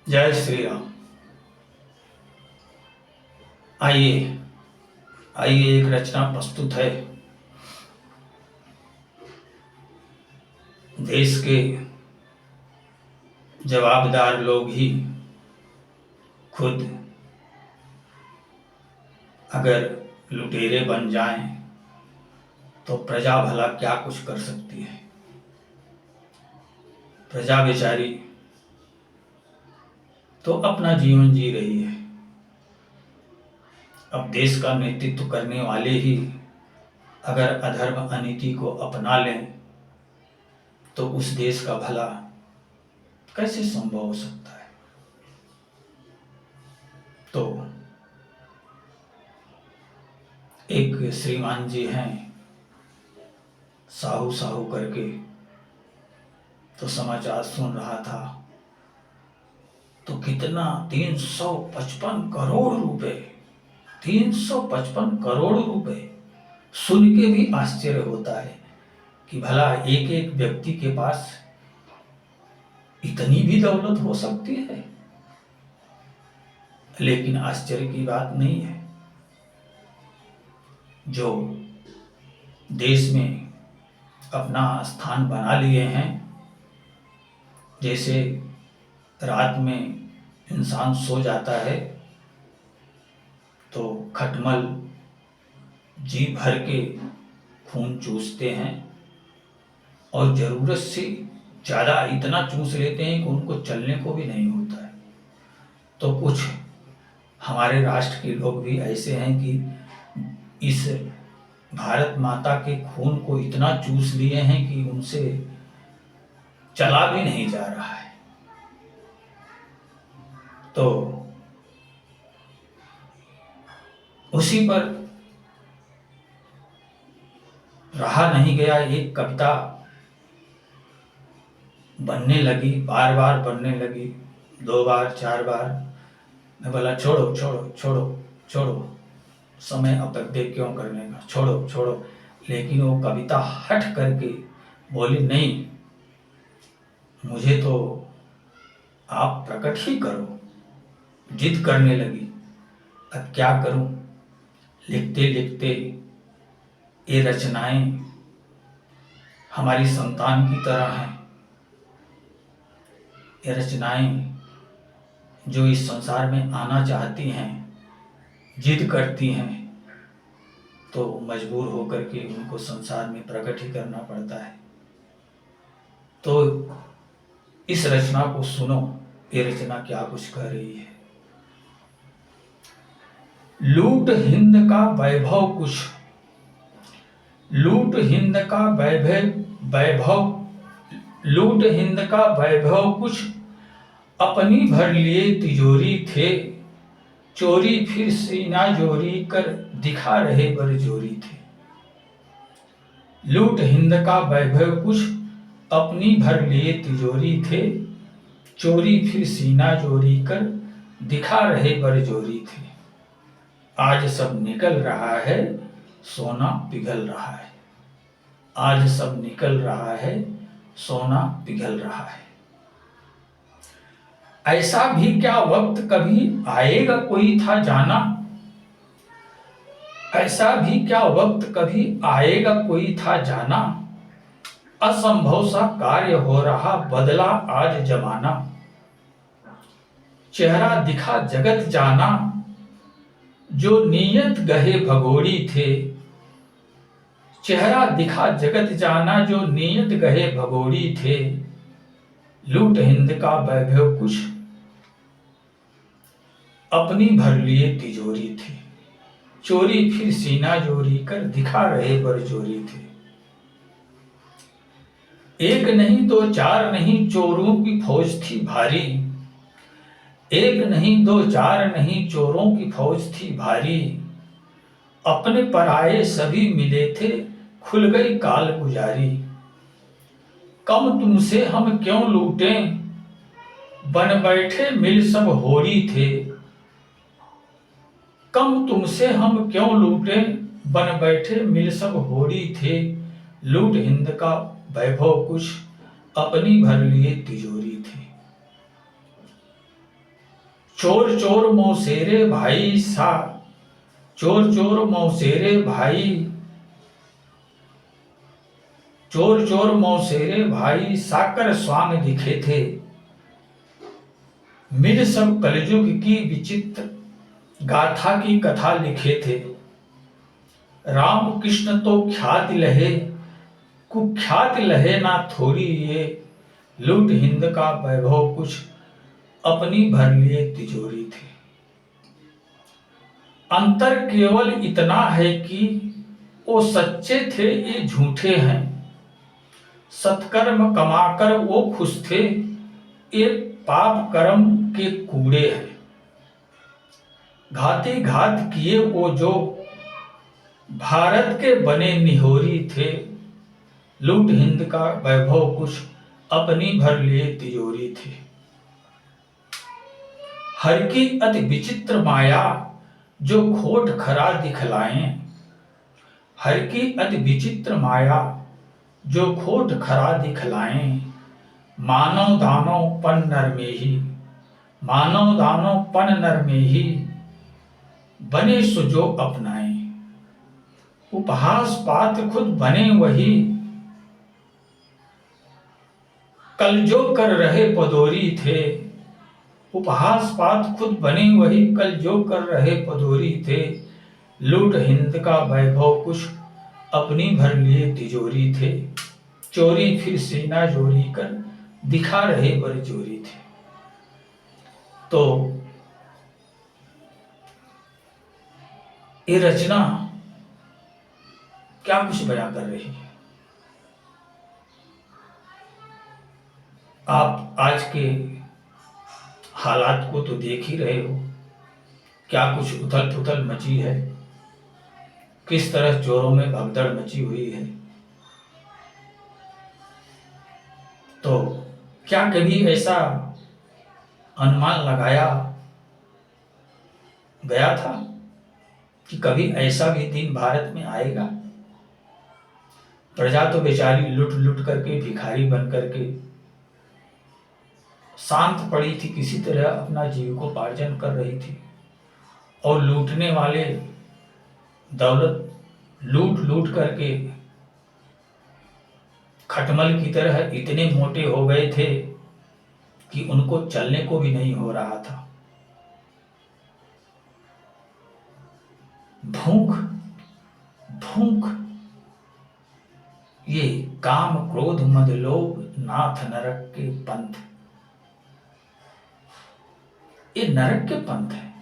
जय श्री राम। आइए आइए एक रचना प्रस्तुत है। देश के जवाबदार लोग ही खुद अगर लुटेरे बन जाएं तो प्रजा भला क्या कुछ कर सकती है। प्रजा बेचारी तो अपना जीवन जी रही है। अब देश का नेतृत्व करने वाले ही अगर अधर्म अनीति को अपना लें तो उस देश का भला कैसे संभव हो सकता है। तो एक श्रीमान जी हैं, साहू साहू करके, तो समाचार सुन रहा था तो कितना 355 करोड़ रुपए, 355 करोड़ रुपए सुन के भी आश्चर्य होता है कि भला एक एक व्यक्ति के पास इतनी भी दौलत हो सकती है। लेकिन आश्चर्य की बात नहीं है। जो देश में अपना स्थान बना लिए हैं, जैसे रात में इंसान सो जाता है तो खटमल जी भर के खून चूसते हैं और ज़रूरत से ज़्यादा इतना चूस लेते हैं कि उनको चलने को भी नहीं होता है। तो कुछ हमारे राष्ट्र के लोग भी ऐसे हैं कि इस भारत माता के खून को इतना चूस लिए हैं कि उनसे चला भी नहीं जा रहा है। तो उसी पर रहा नहीं गया, एक कविता बनने लगी, बार बार बनने लगी, 2 बार 4 बार। मैं बोला छोड़ो छोड़ो छोड़ो छोड़ो, समय अपव्यय क्यों करने का, छोड़ो छोड़ो। लेकिन वो कविता हट करके बोली नहीं, मुझे तो आप प्रकट ही करो। जिद करने लगी। अब क्या करूं, लिखते लिखते ये रचनाएं हमारी संतान की तरह हैं। ये रचनाएं जो इस संसार में आना चाहती हैं, जिद करती हैं, तो मजबूर होकर के उनको संसार में प्रकट ही करना पड़ता है। तो इस रचना को सुनो, ये रचना क्या कुछ कह रही है। लूट हिंद का वैभव कुछ, लूट हिंद का वैभव, लूट हिंद का वैभव कुछ, अपनी भर लिए तिजोरी थे, चोरी फिर सीना जोरी कर दिखा रहे बरजोरी थे। लूट हिंद का वैभव कुछ, अपनी भर लिए तिजोरी थे, चोरी फिर सीना जोरी कर दिखा रहे बरजोरी थे। आज सब निकल रहा है, सोना पिघल रहा है। आज सब निकल रहा है, सोना पिघल रहा है। ऐसा भी क्या वक्त कभी आएगा कोई था जाना, ऐसा भी क्या वक्त कभी आएगा कोई था जाना, असंभव सा कार्य हो रहा बदला आज जमाना। चेहरा दिखा जगत जाना, जो नीयत गहे भगोड़ी थे, चेहरा दिखा जगत जाना जो नीयत गहे भगोड़ी थे। लूट हिंद का वैभव कुछ, अपनी भर लिए तिजोरी थी, चोरी फिर सीना जोरी कर दिखा रहे बरजोरी थे। एक नहीं दो चार नहीं चोरों की फौज थी भारी, एक नहीं दो चार नहीं चोरों की फौज थी भारी। अपने पराये सभी मिले थे, खुल गई काल गुजारी। कम तुमसे हम क्यों लूटें, बन बैठे मिल सब होरी थे। कम तुमसे हम क्यों लूटें, बन बैठे मिल सब होरी थे। लूट हिंद का वैभव कुछ, अपनी भर लिए तिजोरी थी। चोर चोर मौसेरे भाई सा, चोर चोर मौसेरे भाई, चोर चोर मौसेरे भाई साकर स्वामी दिखे थे। मिल सब कलयुग की विचित्र गाथा की कथा लिखे थे। राम कृष्ण तो ख्यात लहे, कुख्यात लहे ना थोड़ी ये, लूट हिंद का वैभव कुछ अपनी भर लिए तिजोरी थी। अंतर केवल इतना है कि वो सच्चे थे ये झूठे हैं, सत्कर्म कमाकर वो खुश थे ये पाप कर्म के कूड़े हैं। घाती घात किए वो जो भारत के बने निहोरी थे, लूट हिंद का वैभव कुछ अपनी भर लिए तिजोरी थी। हर की अति विचित्र माया जो खोट खरा दिखलाएं, हर की अति विचित्र माया जो खोट खरा दिखलाएं, मानव दानव पन नर में ही, मानव दानव पन नर में ही बने सो जो अपनाएं। उपहास पात्र खुद बने वही, कल जो कर रहे पदोरी थे। उपहास पात्र खुद बने वही, कल जो कर रहे पदोरी थे। लूट हिंद का वैभव कुछ अपनी भर लिए तिजोरी थे। चोरी फिर सीना जोरी कर दिखा रहे बरजोरी थे। तो ये रचना क्या कुछ बयां कर रही है। आप आज के हालात को तो देख ही रहे हो, क्या कुछ उथल पुथल मची है, किस तरह चोरों में भगदड़ मची हुई है। तो क्या कभी ऐसा अनुमान लगाया गया था कि कभी ऐसा भी दिन भारत में आएगा। प्रजा तो बेचारी लुट लुट करके, भिखारी बन करके शांत पड़ी थी, किसी तरह अपना जीविकोपार्जन कर रही थी, और लूटने वाले दौलत लूट लूट करके खटमल की तरह इतने मोटे हो गए थे कि उनको चलने को भी नहीं हो रहा था। भूख भूख ये काम क्रोध मद लोभ नाथ नरक के पंथ, ये नरक के पंथ है।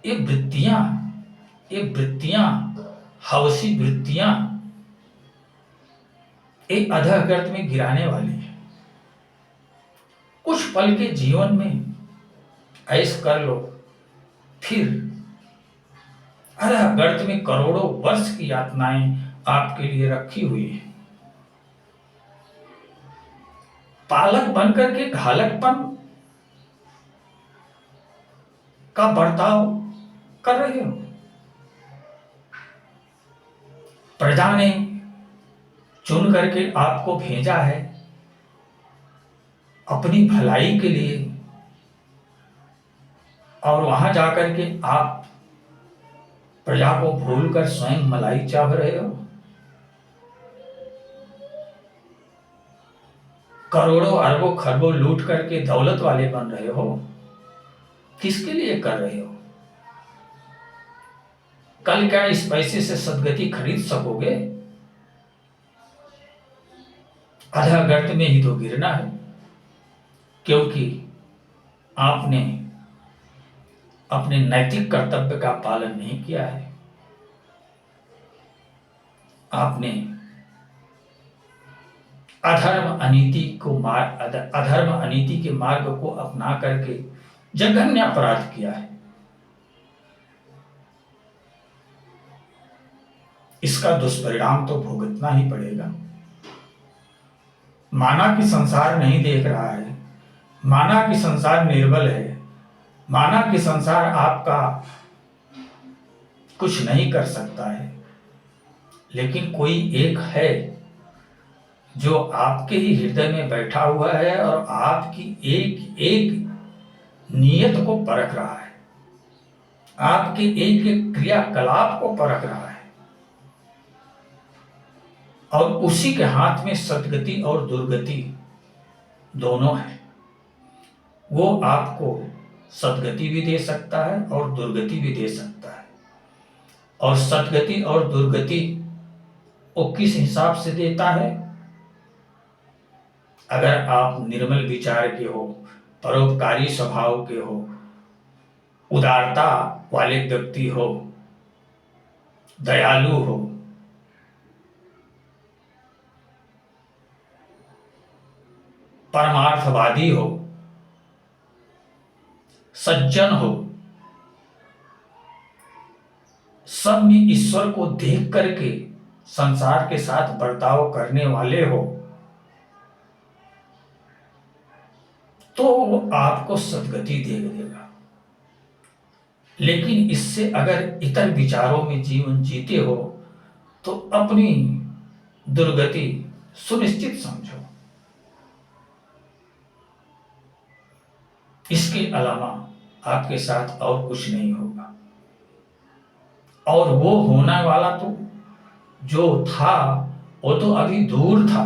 ये वृत्तियां हवसी वृत्तियां एक अधः गर्त में गिराने वाली है। कुछ पल के जीवन में ऐश कर लो, फिर अधः गर्त में करोड़ों वर्ष की यातनाएं आपके लिए रखी हुई है। पालक बनकर के घालकपन का बर्ताव कर रहे हो। प्रजा ने चुन करके आपको भेजा है अपनी भलाई के लिए, और वहां जाकर के आप प्रजा को भूलकर स्वयं मलाई चाह रहे हो। करोड़ों अरबों खरबों लूट करके दौलत वाले बन रहे हो। किसके लिए कर रहे हो? कल क्या इस पैसे से सदगति खरीद सकोगे? अधः गर्त में ही तो गिरना है, क्योंकि आपने अपने नैतिक कर्तव्य का पालन नहीं किया है। आपने अधर्म अनीति के मार्ग को अपना करके जघन्य अपराध किया है। इसका दुष्परिणाम तो भुगतना ही पड़ेगा। माना कि संसार नहीं देख रहा है, माना कि संसार निर्बल है, माना कि संसार आपका कुछ नहीं कर सकता है, लेकिन कोई एक है जो आपके ही हृदय में बैठा हुआ है और आपकी एक एक नियत को परख रहा है, आपके एक एक क्रियाकलाप को परख रहा है, और उसी के हाथ में सदगति और दुर्गति दोनों है। वो आपको सदगति भी दे सकता है और दुर्गति भी दे सकता है। और सदगति और दुर्गति वो किस हिसाब से देता है? अगर आप निर्मल विचार के हो, परोपकारी स्वभाव के हो, उदारता वाले व्यक्ति हो, दयालु हो, परमार्थवादी हो, सज्जन हो, सब में ईश्वर को देख करके संसार के साथ बर्ताव करने वाले हो, तो वो आपको सद्गति दे देगा। लेकिन इससे अगर इतर विचारों में जीवन जीते हो तो अपनी दुर्गति सुनिश्चित समझो। इसके अलावा आपके साथ और कुछ नहीं होगा। और वो होने वाला तो जो था वो तो अभी दूर था,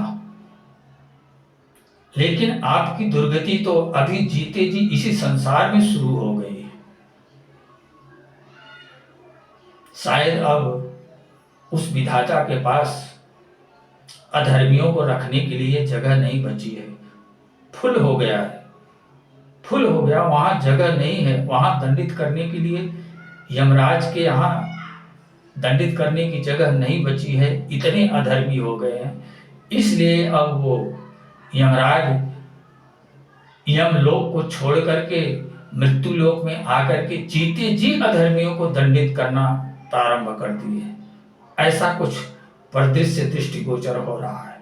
लेकिन आपकी दुर्गति तो अभी जीते जी इसी संसार में शुरू हो गई है। शायद अब उस विधाता के पास अधर्मियों को रखने के लिए जगह नहीं बची है, फुल हो गया है, फुल हो गया, वहां जगह नहीं है, वहां दंडित करने के लिए यमराज के यहाँ दंडित करने की जगह नहीं बची है, इतने अधर्मी हो गए हैं। इसलिए अब वो यमराज यमलोक को छोड़ करके मृत्यु लोक में आकर के जीते जी अधर्मियों को दंडित करना प्रारंभ कर दिए। ऐसा कुछ परिदृश्य दृष्टिगोचर हो रहा है।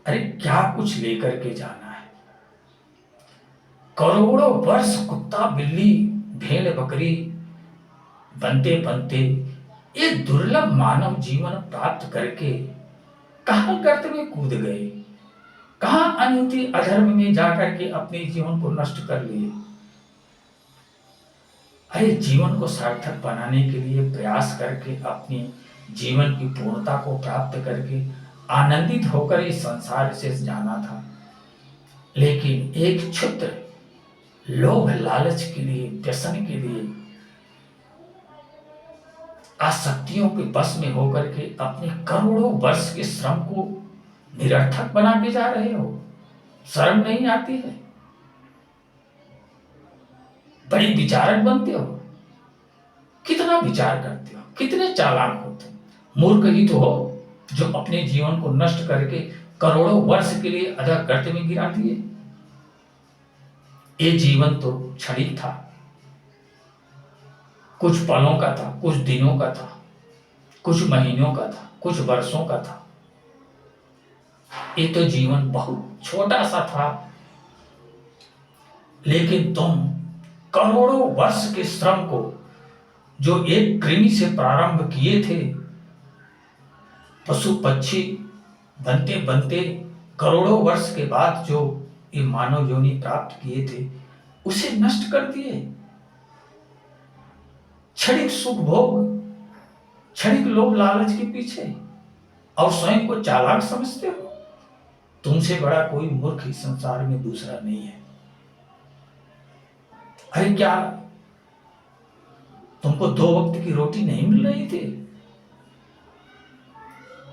अरे क्या कुछ लेकर के जाना है? करोड़ों वर्ष कुत्ता बिल्ली भेड़ बकरी बनते बनते एक दुर्लभ मानव जीवन प्राप्त करके कहां गर्त में कूद गए, कहां अनिति अधर्म में जाकर के अपने जीवन को नष्ट कर लिए। अरे जीवन को सार्थक बनाने के लिए प्रयास करके अपनी जीवन की पूर्णता को प्राप्त करके आनंदित होकर इस संसार से जाना था, लेकिन एक क्षुद्र लोभ लालच के लिए, व्यसन के लिए, आसक्तियों के बस में होकर के अपने करोड़ों वर्ष के श्रम को निरर्थक बना के जा रहे हो। शर्म नहीं आती है? बड़ी विचारक बनते हो, कितना विचार करते हो, कितने चालाक हो तुम। मूर्ख ही तो हो जो अपने जीवन को नष्ट करके करोड़ों वर्ष के लिए अधः गर्त में गिरा दिए। ये जीवन तो क्षणिक था, कुछ पलों का था, कुछ दिनों का था, कुछ महीनों का था, कुछ वर्षों का था। ये तो जीवन बहुत छोटा सा था, लेकिन तुम करोड़ों वर्ष के श्रम को जो एक कृमि से प्रारंभ किए थे, पशु पक्षी बनते बनते करोड़ों वर्ष के बाद जो ये मानव योनि प्राप्त किए थे, उसे नष्ट कर दिए। क्षणिक सुख भोग, क्षणिक लोभ लालच के पीछे, और स्वयं को चालाक समझते हो। तुमसे बड़ा कोई मूर्ख इस संसार में दूसरा नहीं है। अरे क्या तुमको 2 वक्त की रोटी नहीं मिल रही थी?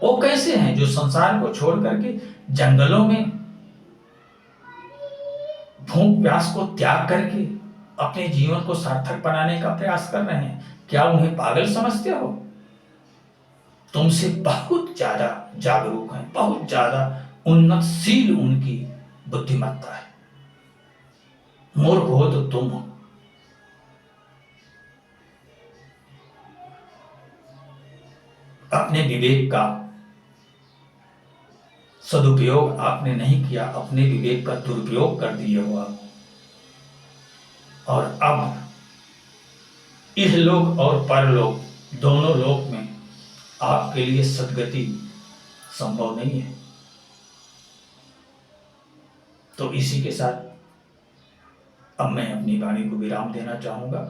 वो कैसे हैं जो संसार को छोड़ करके जंगलों में भूख प्यास को त्याग करके अपने जीवन को सार्थक बनाने का प्रयास कर रहे हैं? क्या उन्हें पागल समझते हो? तुमसे बहुत ज्यादा जागरूक हैं, बहुत ज्यादा उन्नतशील उनकी बुद्धिमत्ता है। मूर्ख हो तो तुम हो। अपने विवेक का सदुपयोग आपने नहीं किया, अपने विवेक का दुरुपयोग कर दिए हो आप। और अब इहलोक और परलोक दोनों लोक में आपके लिए सद्गति संभव नहीं है। तो इसी के साथ अब मैं अपनी वाणी को विराम देना चाहूंगा।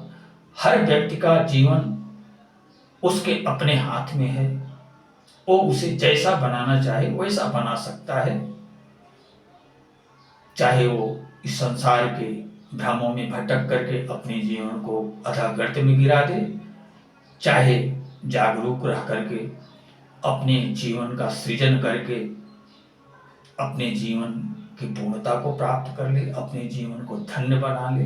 हर व्यक्ति का जीवन उसके अपने हाथ में है। वो उसे जैसा बनाना चाहे वैसा बना सकता है। चाहे वो इस संसार के भ्रमों में भटक करके अपने जीवन को अथाह गर्त में गिरा दे, चाहे जागरूक रह करके अपने जीवन का सृजन करके अपने जीवन की पूर्णता को प्राप्त कर ले, अपने जीवन को धन्य बना ले,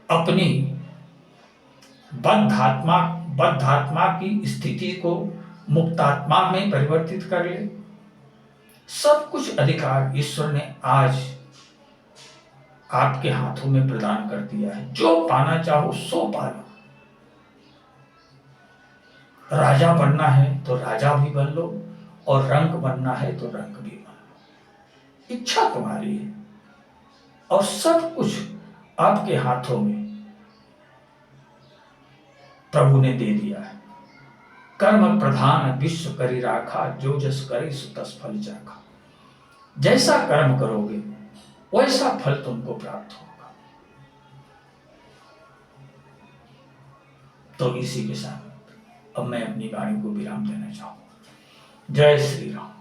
अपनी बद्धात्मा की स्थिति को मुक्तात्मा में परिवर्तित कर ले। सब कुछ अधिकार ईश्वर ने आज आपके हाथों में प्रदान कर दिया है। जो पाना चाहो सो पा लो। राजा बनना है तो राजा भी बन लो, और रंक बनना है तो रंक भी बन लो। इच्छा तुम्हारी है और सब कुछ आपके हाथों में प्रभु ने दे दिया है। कर्म प्रधान विश्व करी राखा, जो जस करे सो तस फल चाखा। जैसा कर्म करोगे वैसा फल तुमको प्राप्त होगा। तो इसी के साथ अब मैं अपनी वाणी को विराम देना चाहूंगा। जय श्री राम।